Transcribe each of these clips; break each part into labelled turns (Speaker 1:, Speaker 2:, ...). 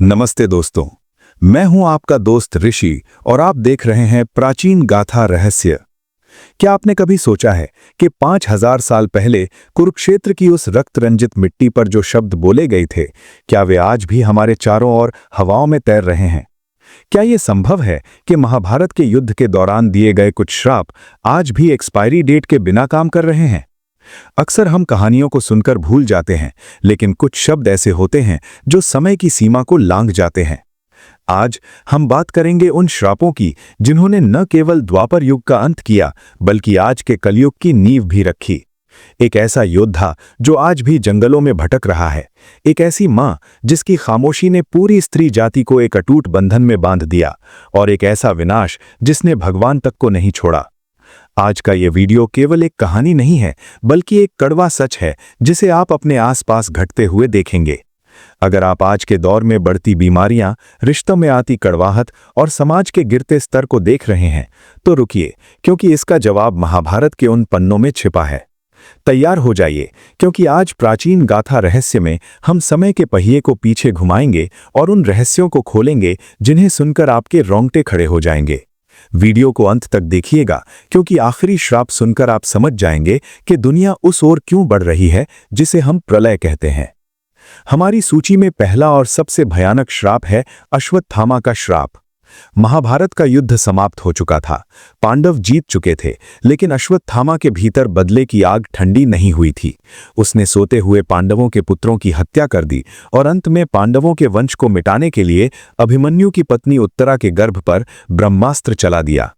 Speaker 1: नमस्ते दोस्तों। मैं हूं आपका दोस्त ऋषि और आप देख रहे हैं प्राचीन गाथा रहस्य। क्या आपने कभी सोचा है कि 5000 साल पहले कुरुक्षेत्र की उस रक्त रंजित मिट्टी पर जो शब्द बोले गए थे, क्या वे आज भी हमारे चारों ओर हवाओं में तैर रहे हैं? क्या यह संभव है कि महाभारत के युद्ध के दौरान दिए गए कुछ श्राप आज भी एक्सपायरी डेट के बिना काम कर रहे हैं? अक्सर हम कहानियों को सुनकर भूल जाते हैं, लेकिन कुछ शब्द ऐसे होते हैं जो समय की सीमा को लांघ जाते हैं। आज हम बात करेंगे उन श्रापों की जिन्होंने न केवल द्वापर युग का अंत किया, बल्कि आज के कलयुग की नींव भी रखी। एक ऐसा योद्धा जो आज भी जंगलों में भटक रहा है, एक ऐसी मां जिसकी खामोशी ने पूरी स्त्री जाति को एक अटूट बंधन में बांध दिया, और एक ऐसा विनाश जिसने भगवान तक को नहीं छोड़ा। आज का ये वीडियो केवल एक कहानी नहीं है, बल्कि एक कड़वा सच है जिसे आप अपने आसपास घटते हुए देखेंगे। अगर आप आज के दौर में बढ़ती बीमारियां, रिश्तों में आती कड़वाहट और समाज के गिरते स्तर को देख रहे हैं, तो रुकिए, क्योंकि इसका जवाब महाभारत के उन पन्नों में छिपा है। तैयार हो जाइए, क्योंकि आज प्राचीन गाथा रहस्य में हम समय के पहिए को पीछे घुमाएंगे और उन रहस्यों को खोलेंगे जिन्हें सुनकर आपके रोंगटे खड़े हो जाएंगे। वीडियो को अंत तक देखिएगा, क्योंकि आखिरी श्राप सुनकर आप समझ जाएंगे कि दुनिया उस ओर क्यों बढ़ रही है जिसे हम प्रलय कहते हैं। हमारी सूची में पहला और सबसे भयानक श्राप है अश्वत्थामा का श्राप। महाभारत का युद्ध समाप्त हो चुका था, पांडव जीत चुके थे, लेकिन अश्वत्थामा के भीतर बदले की आग ठंडी नहीं हुई थी। उसने सोते हुए पांडवों के पुत्रों की हत्या कर दी और अंत में पांडवों के वंश को मिटाने के लिए अभिमन्यु की पत्नी उत्तरा के गर्भ पर ब्रह्मास्त्र चला दिया।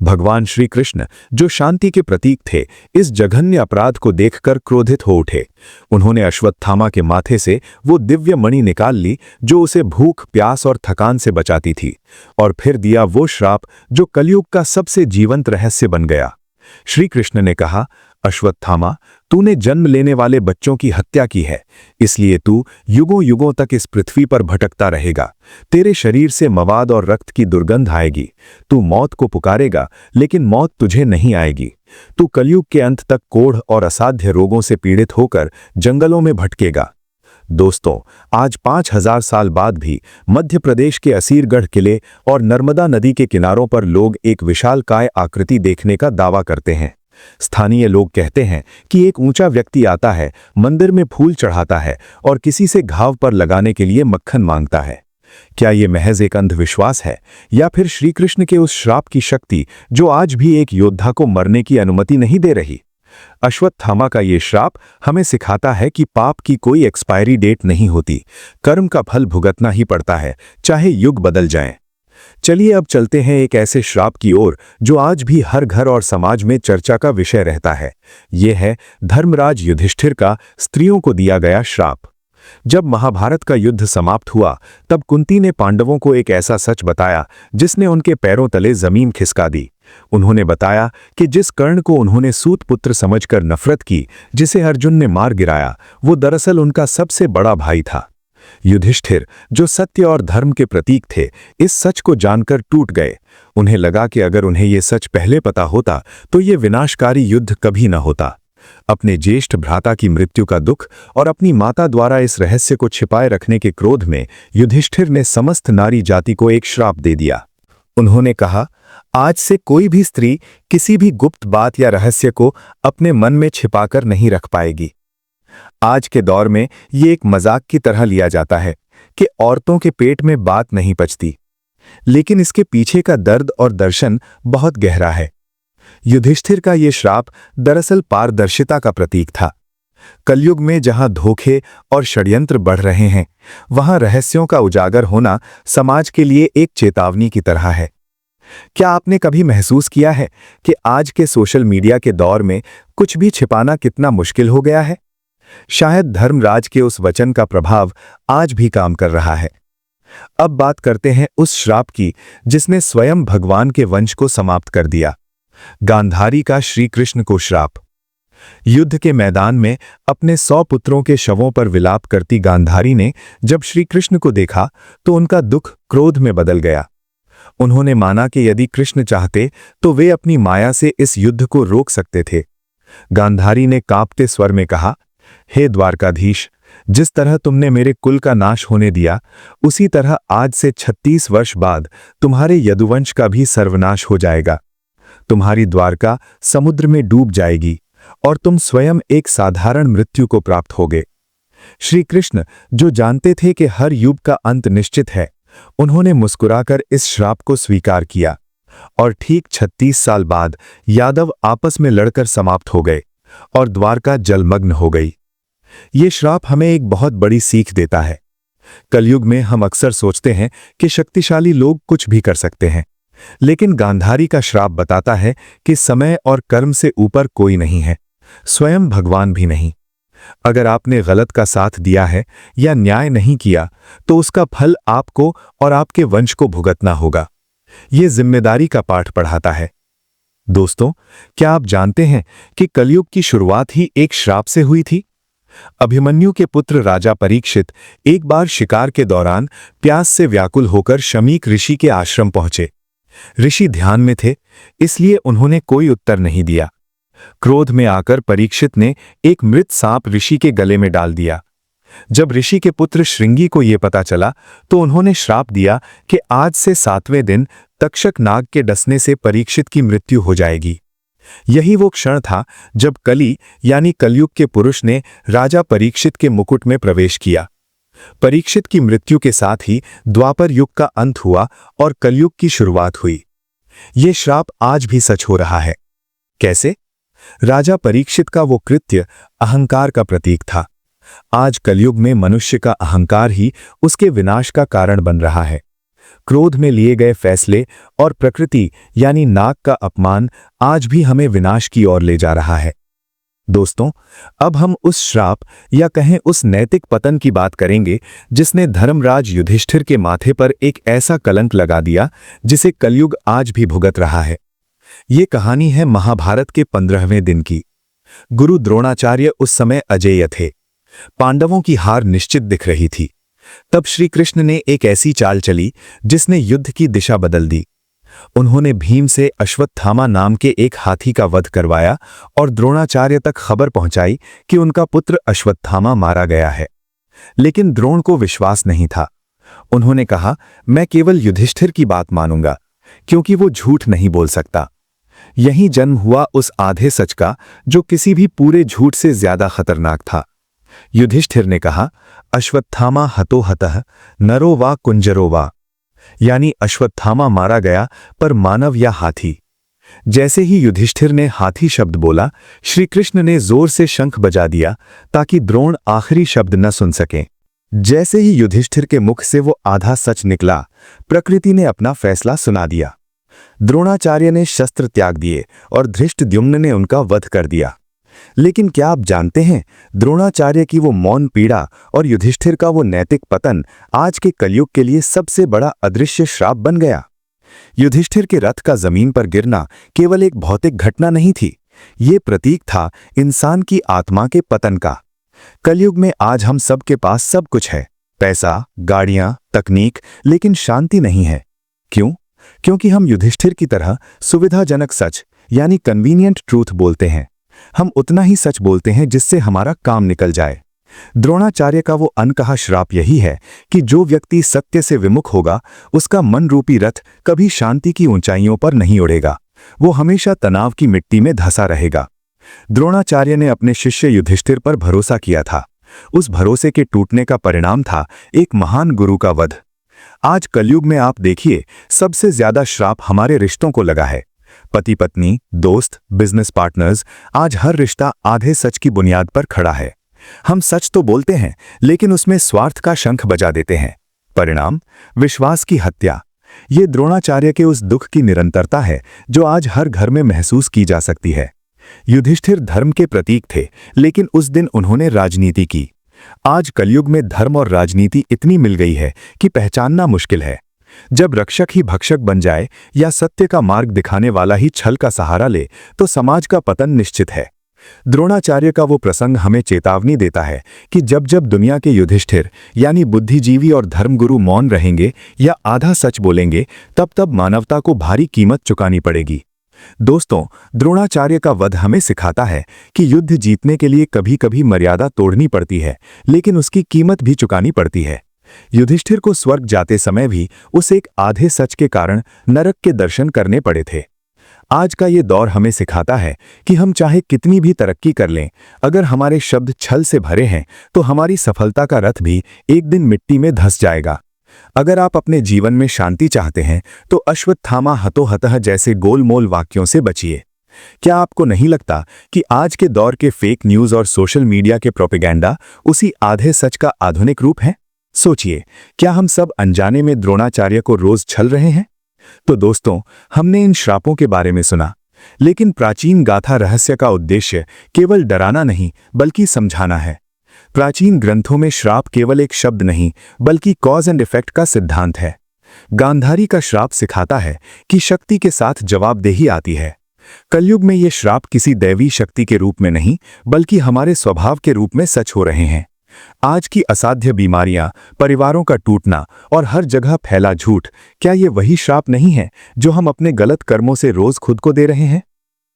Speaker 1: भगवान श्री कृष्ण, जो शांति के प्रतीक थे, इस जघन्य अपराध को देखकर क्रोधित हो उठे। उन्होंने अश्वत्थामा के माथे से वो दिव्य मणि निकाल ली जो उसे भूख, प्यास और थकान से बचाती थी, और फिर दिया वो श्राप जो कलयुग का सबसे जीवंत रहस्य बन गया। श्री कृष्ण ने कहा, अश्वत्थामा, तूने जन्म लेने वाले बच्चों की हत्या की है, इसलिए तू युगों युगों तक इस पृथ्वी पर भटकता रहेगा। तेरे शरीर से मवाद और रक्त की दुर्गंध आएगी। तू मौत को पुकारेगा, लेकिन मौत तुझे नहीं आएगी। तू कलयुग के अंत तक कोढ़ और असाध्य रोगों से पीड़ित होकर जंगलों में भटकेगा। दोस्तों, आज 5000 साल बाद भी मध्य प्रदेश के असीरगढ़ किले और नर्मदा नदी के किनारों पर लोग एक विशालकाय आकृति देखने का दावा करते हैं। स्थानीय लोग कहते हैं कि एक ऊंचा व्यक्ति आता है, मंदिर में फूल चढ़ाता है और किसी से घाव पर लगाने के लिए मक्खन मांगता है। क्या ये महज एक अंधविश्वास है, या फिर श्री कृष्ण के उस श्राप की शक्ति जो आज भी एक योद्धा को मरने की अनुमति नहीं दे रही? अश्वत्थामा का ये श्राप हमें सिखाता है कि पाप की कोई एक्सपायरी डेट नहीं होती। कर्म का फल भुगतना ही पड़ता है, चाहे युग बदल जाएं। चलिए अब चलते हैं एक ऐसे श्राप की ओर जो आज भी हर घर और समाज में चर्चा का विषय रहता है। यह है धर्मराज युधिष्ठिर का स्त्रियों को दिया गया श्राप। जब महाभारत का युद्ध समाप्त हुआ, तब कुंती ने पांडवों को एक ऐसा सच बताया जिसने उनके पैरों तले जमीन खिसका दी। उन्होंने बताया कि जिस कर्ण को उन्होंने सूत पुत्र समझकर नफरत की, जिसे अर्जुन ने मार गिराया, वो दरअसल उनका सबसे बड़ा भाई था। युधिष्ठिर, जो सत्य और धर्म के प्रतीक थे, इस सच को जानकर टूट गए। उन्हें लगा कि अगर उन्हें यह सच पहले पता होता तो ये विनाशकारी युद्ध कभी न होता। अपने ज्येष्ठ भ्राता की मृत्यु का दुख और अपनी माता द्वारा इस रहस्य को छिपाए रखने के क्रोध में युधिष्ठिर ने समस्त नारी जाति को एक श्राप दे दिया। उन्होंने कहा, आज से कोई भी स्त्री किसी भी गुप्त बात या रहस्य को अपने मन में छिपाकर नहीं रख पाएगी। आज के दौर में ये एक मजाक की तरह लिया जाता है कि औरतों के पेट में बात नहीं पचती, लेकिन इसके पीछे का दर्द और दर्शन बहुत गहरा है। युधिष्ठिर का ये श्राप दरअसल पारदर्शिता का प्रतीक था। कलयुग में जहां धोखे और षड्यंत्र बढ़ रहे हैं, वहां रहस्यों का उजागर होना समाज के लिए एक चेतावनी की तरह है। क्या आपने कभी महसूस किया है कि आज के सोशल मीडिया के दौर में कुछ भी छिपाना कितना मुश्किल हो गया है? शायद धर्मराज के उस वचन का प्रभाव आज भी काम कर रहा है। अब बात करते हैं उस श्राप की जिसने स्वयं भगवान के वंश को समाप्त कर दिया। गांधारी का श्री कृष्ण को श्राप। युद्ध के मैदान में अपने 100 पुत्रों के शवों पर विलाप करती गांधारी ने जब श्री कृष्ण को देखा तो उनका दुख क्रोध में बदल गया। उन्होंने माना कि यदि कृष्ण चाहते तो वे अपनी माया से इस युद्ध को रोक सकते थे। गांधारी ने कांपते स्वर में कहा, हे द्वारकाधीश, जिस तरह तुमने मेरे कुल का नाश होने दिया, उसी तरह आज से 36 वर्ष बाद तुम्हारे यदुवंश का भी सर्वनाश हो जाएगा। तुम्हारी द्वारका समुद्र में डूब जाएगी और तुम स्वयं एक साधारण मृत्यु को प्राप्त होगे। श्री कृष्ण, जो जानते थे कि हर युग का अंत निश्चित है, उन्होंने मुस्कुराकर इस श्राप को स्वीकार किया और ठीक 36 साल बाद यादव आपस में लड़कर समाप्त हो गए और द्वारका जलमग्न हो गई। ये श्राप हमें एक बहुत बड़ी सीख देता है। कलयुग में हम अक्सर सोचते हैं कि शक्तिशाली लोग कुछ भी कर सकते हैं, लेकिन गांधारी का श्राप बताता है कि समय और कर्म से ऊपर कोई नहीं है, स्वयं भगवान भी नहीं। अगर आपने गलत का साथ दिया है या न्याय नहीं किया, तो उसका फल आपको और आपके वंश को भुगतना होगा। ये जिम्मेदारी का पाठ पढ़ाता है। दोस्तों, क्या आप जानते हैं कि कलयुग की शुरुआत ही एक श्राप से हुई थी? अभिमन्यु के पुत्र राजा परीक्षित एक बार शिकार के दौरान प्यास से व्याकुल होकर शमीक ऋषि के आश्रम पहुंचे। ऋषि ध्यान में थे, इसलिए उन्होंने कोई उत्तर नहीं दिया। क्रोध में आकर परीक्षित ने एक मृत सांप ऋषि के गले में डाल दिया। जब ऋषि के पुत्र श्रृंगी को यह पता चला, तो उन्होंने श्राप दिया कि आज से 7वें दिन तक्षक नाग के डसने से परीक्षित की मृत्यु हो जाएगी। यही वो क्षण था जब कली यानी कलयुग के पुरुष ने राजा परीक्षित के मुकुट में प्रवेश किया। परीक्षित की मृत्यु के साथ ही द्वापर युग का अंत हुआ और कलयुग की शुरुआत हुई। ये श्राप आज भी सच हो रहा है। कैसे? राजा परीक्षित का वो कृत्य अहंकार का प्रतीक था। आज कलयुग में मनुष्य का अहंकार ही उसके विनाश का कारण बन रहा है। क्रोध में लिए गए फैसले और प्रकृति यानी नाग का अपमान आज भी हमें विनाश की ओर ले जा रहा है। दोस्तों, अब हम उस श्राप या कहें उस नैतिक पतन की बात करेंगे जिसने धर्मराज युधिष्ठिर के माथे पर एक ऐसा कलंक लगा दिया जिसे कलयुग आज भी भुगत रहा है। ये कहानी है महाभारत के 15वें दिन की। गुरु द्रोणाचार्य उस समय अजेय थे। पांडवों की हार निश्चित दिख रही थी। तब श्री कृष्ण ने एक ऐसी चाल चली जिसने युद्ध की दिशा बदल दी। उन्होंने भीम से अश्वत्थामा नाम के एक हाथी का वध करवाया और द्रोणाचार्य तक खबर पहुंचाई कि उनका पुत्र अश्वत्थामा मारा गया है। लेकिन द्रोण को विश्वास नहीं था। उन्होंने कहा, मैं केवल युधिष्ठिर की बात मानूंगा, क्योंकि वो झूठ नहीं बोल सकता। यहीं जन्म हुआ उस आधे सच का जो किसी भी पूरे झूठ से ज्यादा खतरनाक था। युधिष्ठिर ने कहा, अश्वत्थामा हतो हतः नरो वा कुंजरो वा, यानी अश्वत्थामा मारा गया पर मानव या हाथी। जैसे ही युधिष्ठिर ने हाथी शब्द बोला, श्री कृष्ण ने जोर से शंख बजा दिया ताकि द्रोण आखिरी शब्द न सुन सकें। जैसे ही युधिष्ठिर के मुख से वो आधा सच निकला, प्रकृति ने अपना फैसला सुना दिया। द्रोणाचार्य ने शस्त्र त्याग दिए और धृष्टद्युम्न ने उनका वध कर दिया। लेकिन क्या आप जानते हैं, द्रोणाचार्य की वो मौन पीड़ा और युधिष्ठिर का वो नैतिक पतन आज के कलयुग के लिए सबसे बड़ा अदृश्य श्राप बन गया। युधिष्ठिर के रथ का जमीन पर गिरना केवल एक भौतिक घटना नहीं थी, ये प्रतीक था इंसान की आत्मा के पतन का। कलयुग में आज हम सब के पास सब कुछ है, पैसा, गाड़ियां, तकनीक, लेकिन शांति नहीं है। क्यों? क्योंकि हम युधिष्ठिर की तरह सुविधाजनक सच यानी कन्वीनियंट ट्रूथ बोलते हैं। हम उतना ही सच बोलते हैं जिससे हमारा काम निकल जाए। द्रोणाचार्य का वो अनकहा श्राप यही है कि जो व्यक्ति सत्य से विमुख होगा, उसका मन रूपी रथ कभी शांति की ऊंचाइयों पर नहीं उड़ेगा, वो हमेशा तनाव की मिट्टी में धंसा रहेगा। द्रोणाचार्य ने अपने शिष्य युधिष्ठिर पर भरोसा किया था। उस भरोसे के टूटने का परिणाम था एक महान गुरु का वध। आज कलयुग में आप देखिए, सबसे ज्यादा श्राप हमारे रिश्तों को लगा है। पति पत्नी, दोस्त, बिजनेस पार्टनर्स, आज हर रिश्ता आधे सच की बुनियाद पर खड़ा है। हम सच तो बोलते हैं, लेकिन उसमें स्वार्थ का शंख बजा देते हैं। परिणाम, विश्वास की हत्या। ये द्रोणाचार्य के उस दुख की निरंतरता है जो आज हर घर में महसूस की जा सकती है। युधिष्ठिर धर्म के प्रतीक थे, लेकिन उस दिन उन्होंने राजनीति की। आज कलयुग में धर्म और राजनीति इतनी मिल गई है कि पहचानना मुश्किल है। जब रक्षक ही भक्षक बन जाए या सत्य का मार्ग दिखाने वाला ही छल का सहारा ले, तो समाज का पतन निश्चित है। द्रोणाचार्य का वो प्रसंग हमें चेतावनी देता है कि जब जब दुनिया के युधिष्ठिर यानी बुद्धिजीवी और धर्मगुरु मौन रहेंगे या आधा सच बोलेंगे, तब तब मानवता को भारी कीमत चुकानी पड़ेगी। दोस्तों, द्रोणाचार्य का वध हमें सिखाता है कि युद्ध जीतने के लिए कभी-कभी मर्यादा तोड़नी पड़ती है, लेकिन उसकी कीमत भी चुकानी पड़ती है। युधिष्ठिर को स्वर्ग जाते समय भी उस एक आधे सच के कारण नरक के दर्शन करने पड़े थे। आज का ये दौर हमें सिखाता है कि हम चाहे कितनी भी तरक्की कर लें, अगर हमारे शब्द छल से भरे हैं तो हमारी सफलता का रथ भी एक दिन मिट्टी में धंस जाएगा। अगर आप अपने जीवन में शांति चाहते हैं तो अश्वत्थामा हतोहतः जैसे गोलमोल वाक्यों से बचिए। क्या आपको नहीं लगता कि आज के दौर के फेक न्यूज़ और सोशल मीडिया के प्रोपेगेंडा उसी आधे सच का आधुनिक रूप है? सोचिए, क्या हम सब अनजाने में द्रोणाचार्य को रोज छल रहे हैं? तो दोस्तों, हमने इन श्रापों के बारे में सुना, लेकिन प्राचीन गाथा रहस्य का उद्देश्य केवल डराना नहीं बल्कि समझाना है। प्राचीन ग्रंथों में श्राप केवल एक शब्द नहीं बल्कि कॉज एंड इफेक्ट का सिद्धांत है। गांधारी का श्राप सिखाता है कि शक्ति के साथ जवाबदेही आती है। कलयुग में ये श्राप किसी दैवी शक्ति के रूप में नहीं बल्कि हमारे स्वभाव के रूप में सच हो रहे हैं। आज की असाध्य बीमारियां, परिवारों का टूटना और हर जगह फैला झूठ, क्या ये वही श्राप नहीं है जो हम अपने गलत कर्मों से रोज खुद को दे रहे हैं?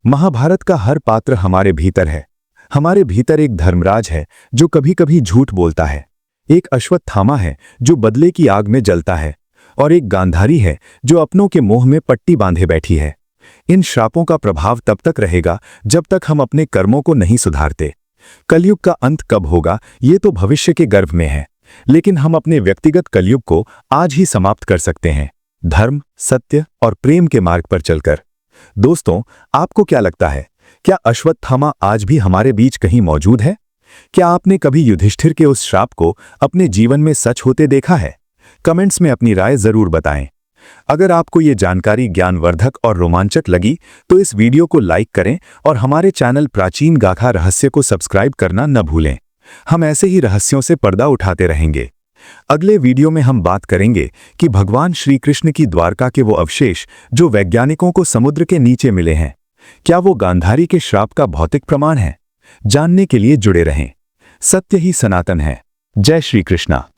Speaker 1: महाभारत का हर पात्र हमारे भीतर है। हमारे भीतर एक धर्मराज है जो कभी कभी झूठ बोलता है, एक अश्वत्थामा है जो बदले की आग में जलता है, और एक गांधारी है जो अपनों के मोह में पट्टी बांधे बैठी है। इन श्रापों का प्रभाव तब तक रहेगा जब तक हम अपने कर्मों को नहीं सुधारते। कलयुग का अंत कब होगा ये तो भविष्य के गर्भ में है, लेकिन हम अपने व्यक्तिगत कलयुग को आज ही समाप्त कर सकते हैं, धर्म, सत्य और प्रेम के मार्ग पर चलकर। दोस्तों, आपको क्या लगता है, क्या अश्वत्थामा आज भी हमारे बीच कहीं मौजूद है? क्या आपने कभी युधिष्ठिर के उस श्राप को अपने जीवन में सच होते देखा है? कमेंट्स में अपनी राय जरूर बताएं। अगर आपको ये जानकारी ज्ञानवर्धक और रोमांचक लगी तो इस वीडियो को लाइक करें और हमारे चैनल प्राचीन गाथा रहस्य को सब्सक्राइब करना न भूलें। हम ऐसे ही रहस्यों से पर्दा उठाते रहेंगे। अगले वीडियो में हम बात करेंगे कि भगवान श्री कृष्ण की द्वारका के वो अवशेष जो वैज्ञानिकों को समुद्र के नीचे मिले हैं, क्या वो गांधारी के श्राप का भौतिक प्रमाण है? जानने के लिए जुड़े रहें। सत्य ही सनातन है। जय श्री कृष्णा।